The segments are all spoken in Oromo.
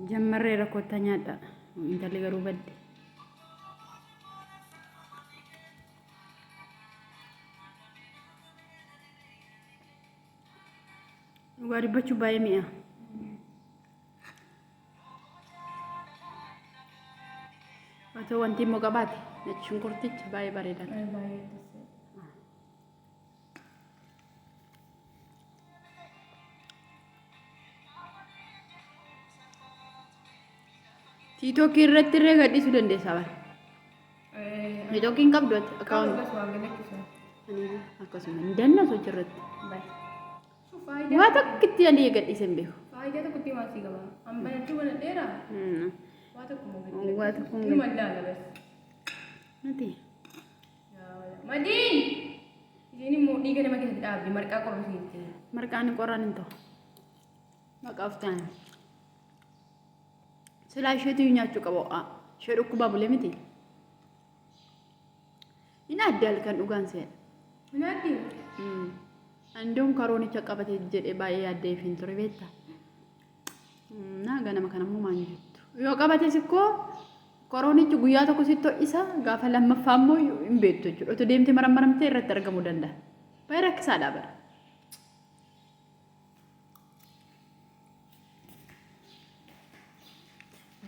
Jammarree rakkootaa nyaadha. Intalli garuu badde. Dhugaa dubbachuu baay'ee mi'a. Otoo wanti immoo qabaate shunkurtichi baay'ee bareedaadha. TikTok irratti illee gadhiisuu dandeessaa bara. TikTokiin qabdu akkasuma hin dandasu achirratti. Waa tokkitti dandee gadhiisee hin beeku. Faayidaa tokkotti maasii qaba. Amma jechuun wal dheeraa. Waa tokko moo Waa tokko ni maddaala bas. Nati. Madiin. Isiin immoo dhiiga nama keessatti dhaabdi marqaa qorrisiisti. Marqaan qoraan hin ta'u. Maqaaf ta'an. Silaa isheetu nyaachuu qaba. Ishee dhukkubaa bulee miti. Inni adda halkan dhugaan seena. Inni addi. Andoon karoonicha qabate jedhee baay'ee yaaddee fi hin ture beekta. Naa ganama kana immoo maal jettu. Yoo qabate sikkoo karoonichi guyyaa tokko sittoo isa gaafa lammaffaa immoo hin beektu jechuudha. Otoo deemtee marammaramtee irratti argamuu danda'a. Baay'ee rakkisaadha bara.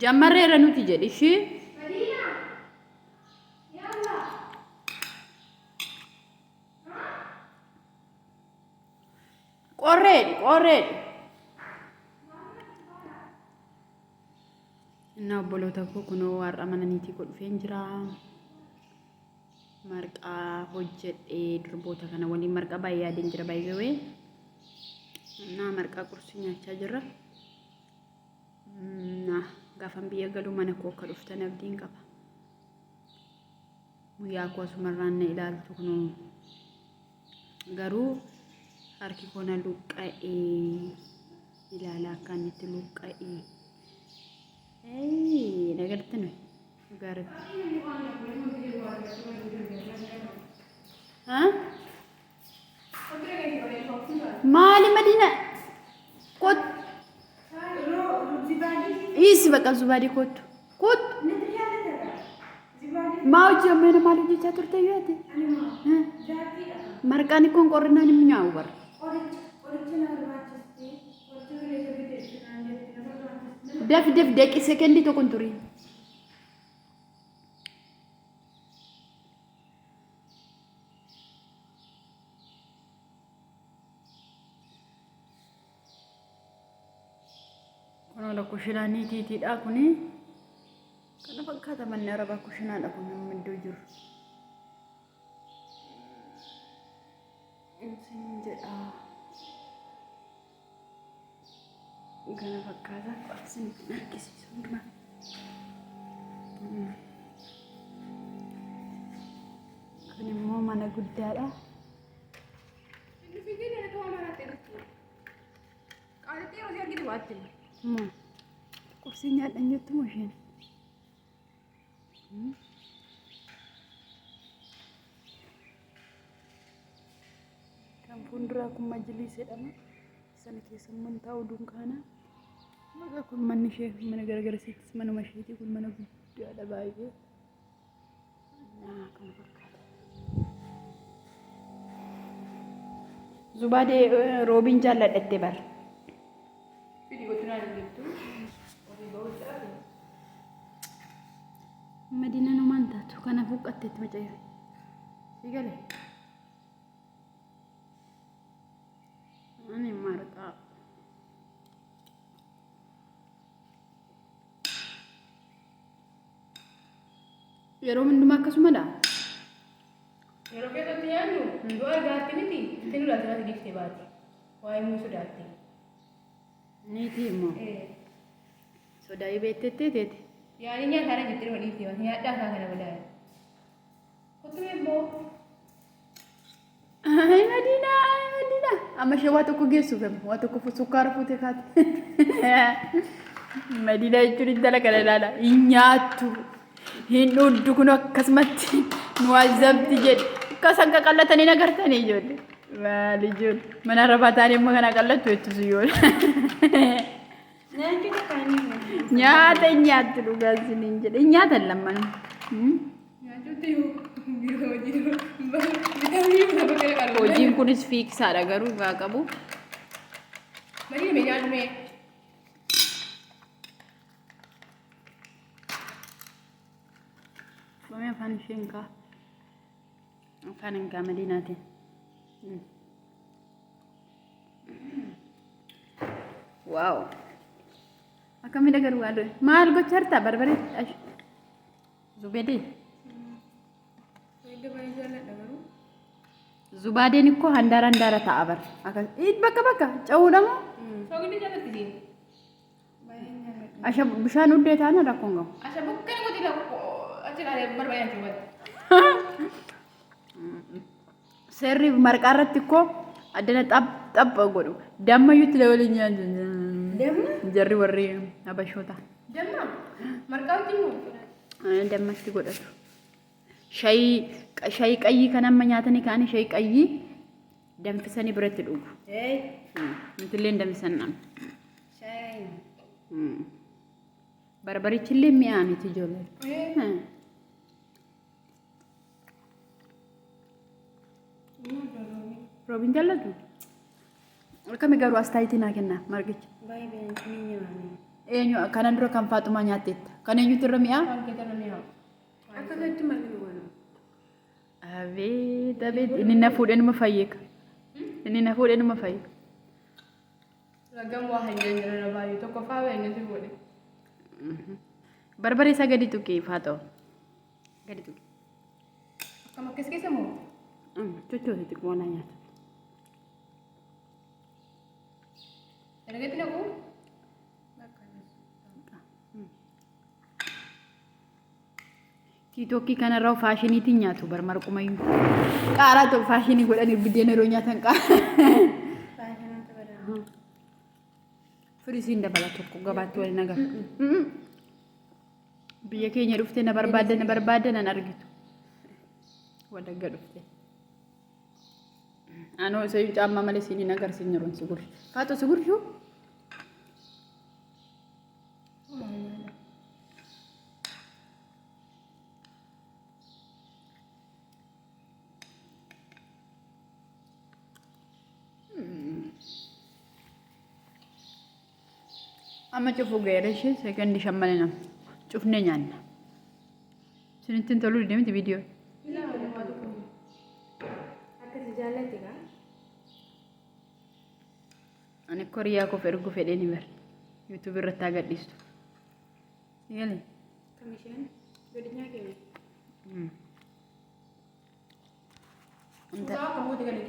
Jammarreera nuti jedhi ishee. Qorreedhi. Inni obboloota koo kunoo har'a mana niitii koo dhufeen jira. Marqaa hojjedhee durboota kana waliin marqaa baay'ee yaadeen jira baay'ee. Naa marqaa qursii nyaachaa jirra. Gaafan biyya galuu mana koo akka dhuftan abdiin qaba. Guyyaa koo asumarraan na ilaaltu kunoo garuu harki koo na luqqa'ee ilaalaa akkaan itti luqqa'ee. Nagarti nuyi gaariidha. Maali Madiina? Isi bakka zubaadii kootu. Maa hojii ammee nama maaliif jechaa turte yaate? Marqaan kun qorrinaan hin nyaa'u bara. Daf deqi sekendi tokko turi. Kono kushinaa niitiidha kuni. Kana fakkaata manni arabaa kushinaadha kun namni iddoo jiru. Isin jedha. Kana fakkaata qabsin argisiisu hundumaa. Kun immoo mana guddaadha. Qubsi nyaadhan jettu moo isheen? Kan fuulduraa kun majliisidha. Sana keessa immoo taa'u dunkaana. Maqaa kun manni ishee mana gargaarsiitis manuma isheeti kun mana guddaadha baay'ee. Kan fakkaata. Zubaadee roobiin jaalladhatte bara. Madiina numaan taatu kana fuuqqatteetti macayya. Sigale. Ani marqaa. Yeroo hundumaa akkasumadha. Yeroo keessatti yaadnu yoo argaatti miti itti nulaati natti giftee baati. Waa'ee muu sodaatti. Niitii immoo. Sodaa beektetteeteeti. Yaani nyaata kana jettee walii fi waan nyaadhaa kana walaayee. Kutumee immoo. Madiina. Amma ishee waa tokko geessuuf waa tokko sukkaara fuutee kaate. Madiina jechuun intala kana ilaala. Hin nyaattu. Hin dhudhu kun akkasumatti nu azabti jedhe. Akkasan qaqallatanii nagartanii ijoollee. Maali ijoollee. Mana arabaa taa'anii immoo kana qallattu jettus ijoollee. Nyaata nyaatti dhugaasni hin jedhe nyaata lamman. Hojiin kunis fiiksaadha garuu gaa qabu. Fame afaan isheen kaa afaan hin kaa madiinaatiin. Wow. Akkamitti garuu aduu maal gocha harta barbaree zubedee. Zubaadeen ikkoo handaara ta'a bar. Bakka cawuudhamoo. Asha bishaan uddee taana rakkoon qabu. Seerri marqaa irratti ikkoo addana xapha godhu. Dammayyuutti waliin nyaatu. Jarri warri habashoota. Dammatti godhatu. Shaayii qayyii kan amma nyaatanii ka'anii shaayii qayyii danfisanii biratti dhugu. Nutillee danfisan naan. Barbarichillee mi'aa miti ijoollee. Roobiin jaallatu. Akkami garuu astaayitii naa kenna margicha. Eenyu kanan dura kan Faaxumaa nyaatteetta. Kan eenyutu irra mi'aa? Abeet inni na fuudhee numa fayyika. Inni na fuudhee numa fayyika. Barbaree isaa gadi tuqee Faaxoo. Gadi tuqee. Akkam akkas keessa moo? Cochooti xiqqoo naa nyaata. Ergatti naquu? Tiktokii kanarraa faashiniitiin nyaatu barmarqumayyuu. Qaaraa ta'u faashinii godhanii biddeena yeroo nyaatan Firisiin dabala tokko gabaatti waliin agarra. Biyya keenya dhuftee na barbaadde nan argitu. Wadagga dhuftee. Anoo isa caammaa malee siin agarsiin yeroon si gurri. Faatoo si gurri shuu? Amma cufu gaheera ishee seekandii shammane nama cufnee nyaanna. Isinitti hin toluu deemti viidiyoo. Ani koriyaa koo ergu fedhee ni bar. YouTube irratti agadhiistu. Eegalee. Kamisheen godinyaa keenya. Suuqaa kamuuti gadi